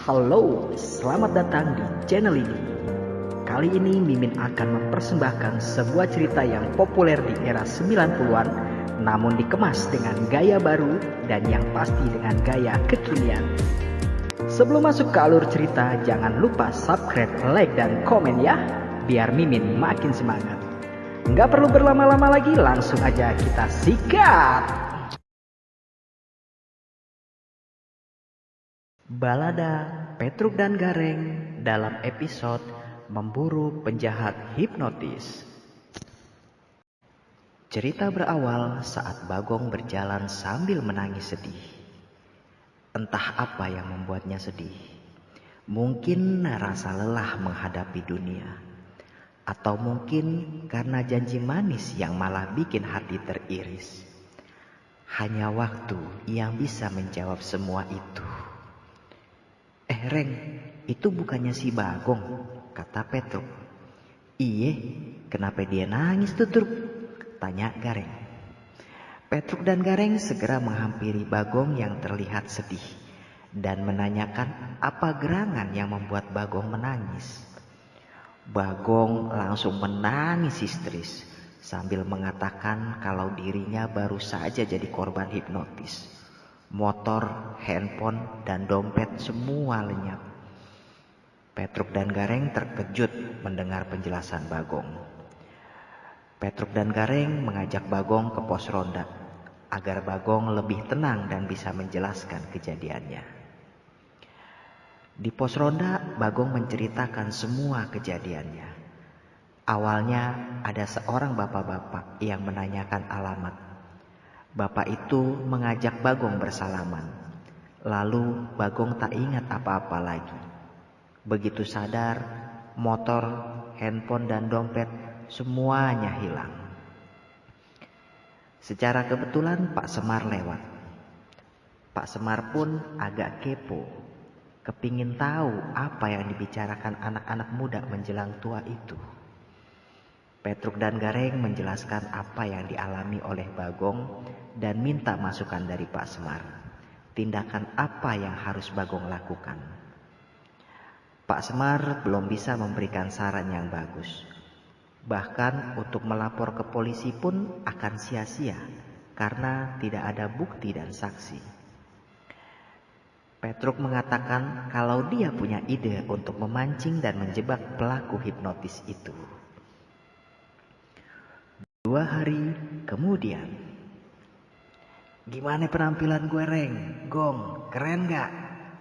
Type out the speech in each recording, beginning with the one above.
Halo, selamat datang di channel ini. Kali ini Mimin akan mempersembahkan sebuah cerita yang populer di era 90-an, namun dikemas dengan gaya baru dan yang pasti dengan gaya kekinian. Sebelum masuk ke alur cerita, jangan lupa subscribe, like, dan komen ya, biar Mimin makin semangat. Nggak perlu berlama-lama lagi, langsung aja kita sikat. Balada Petruk dan Gareng dalam episode Memburu Penjahat Hipnotis. Cerita berawal saat Bagong berjalan sambil menangis sedih. Entah apa yang membuatnya sedih. Mungkin rasa lelah menghadapi dunia. Atau mungkin karena janji manis yang malah bikin hati teriris. Hanya waktu yang bisa menjawab semua itu. Reng, itu bukannya si Bagong, kata Petruk. Iye, kenapa dia nangis tuh, Truk? Tanya Gareng. Petruk dan Gareng segera menghampiri Bagong yang terlihat sedih dan menanyakan apa gerangan yang membuat Bagong menangis. Bagong langsung menangis histeris sambil mengatakan kalau dirinya baru saja jadi korban hipnotis. Motor, handphone, dan dompet semua lenyap. Petruk dan Gareng terkejut mendengar penjelasan Bagong. Petruk dan Gareng mengajak Bagong ke pos ronda agar Bagong lebih tenang dan bisa menjelaskan kejadiannya. Di pos ronda, Bagong menceritakan semua kejadiannya. Awalnya ada seorang bapak-bapak yang menanyakan alamat. Bapak itu mengajak Bagong bersalaman. Lalu Bagong tak ingat apa-apa lagi. Begitu sadar, motor, handphone, dan dompet semuanya hilang. Secara kebetulan Pak Semar lewat. Pak Semar pun agak kepo, kepingin tahu apa yang dibicarakan anak-anak muda menjelang tua itu. Petruk dan Gareng menjelaskan apa yang dialami oleh Bagong dan minta masukan dari Pak Semar. Tindakan apa yang harus Bagong lakukan? Pak Semar belum bisa memberikan saran yang bagus. Bahkan untuk melapor ke polisi pun akan sia-sia karena tidak ada bukti dan saksi. Petruk mengatakan kalau dia punya ide untuk memancing dan menjebak pelaku hipnotis itu. 2 hari kemudian. Gimana penampilan gue, Reng? Gong, keren gak?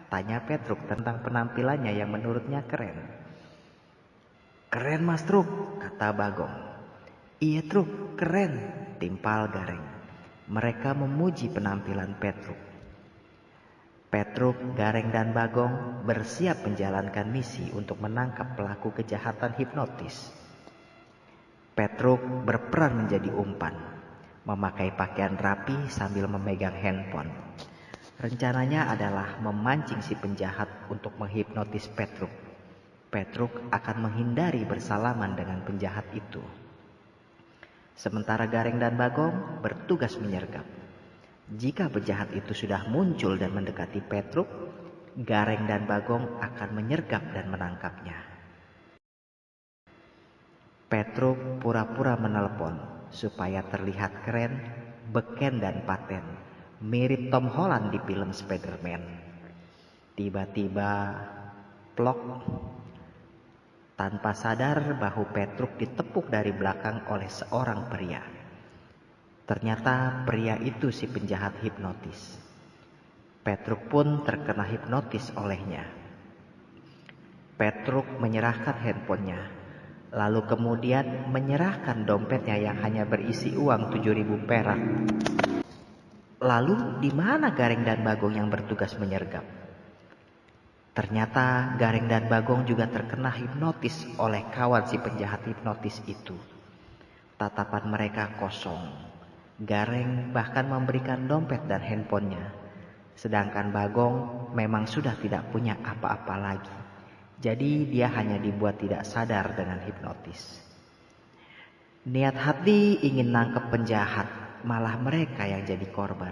Tanya Petruk tentang penampilannya yang menurutnya keren. Keren mas Truk, kata Bagong. Iya Truk, keren, timpal Gareng. Mereka memuji penampilan Petruk. Petruk, Gareng, dan Bagong bersiap menjalankan misi untuk menangkap pelaku kejahatan hipnotis. Petruk berperan menjadi umpan, memakai pakaian rapi sambil memegang handphone. Rencananya adalah memancing si penjahat untuk menghipnotis Petruk. Petruk akan menghindari bersalaman dengan penjahat itu. Sementara Gareng dan Bagong bertugas menyergap. Jika penjahat itu sudah muncul dan mendekati Petruk, Gareng dan Bagong akan menyergap dan menangkapnya. Petruk pura-pura menelpon supaya terlihat keren, beken, dan paten, mirip Tom Holland di film Spider-Man. Tiba-tiba, plok. Tanpa sadar bahu Petruk ditepuk dari belakang oleh seorang pria. Ternyata pria itu si penjahat hipnotis. Petruk pun terkena hipnotis olehnya. Petruk menyerahkan handphonenya, lalu kemudian menyerahkan dompetnya yang hanya berisi uang 7.000 perak. Lalu di mana Gareng dan Bagong yang bertugas menyergap? Ternyata Gareng dan Bagong juga terkena hipnotis oleh kawan si penjahat hipnotis itu. Tatapan mereka kosong. Gareng bahkan memberikan dompet dan handphonenya. Sedangkan Bagong memang sudah tidak punya apa-apa lagi. Jadi dia hanya dibuat tidak sadar dengan hipnotis. Niat hati ingin nangkep penjahat, malah mereka yang jadi korban.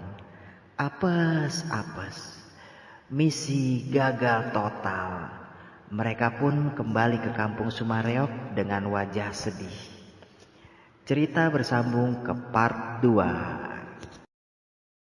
Apes. Misi gagal total. Mereka pun kembali ke kampung Sumareok dengan wajah sedih. Cerita bersambung ke part 2.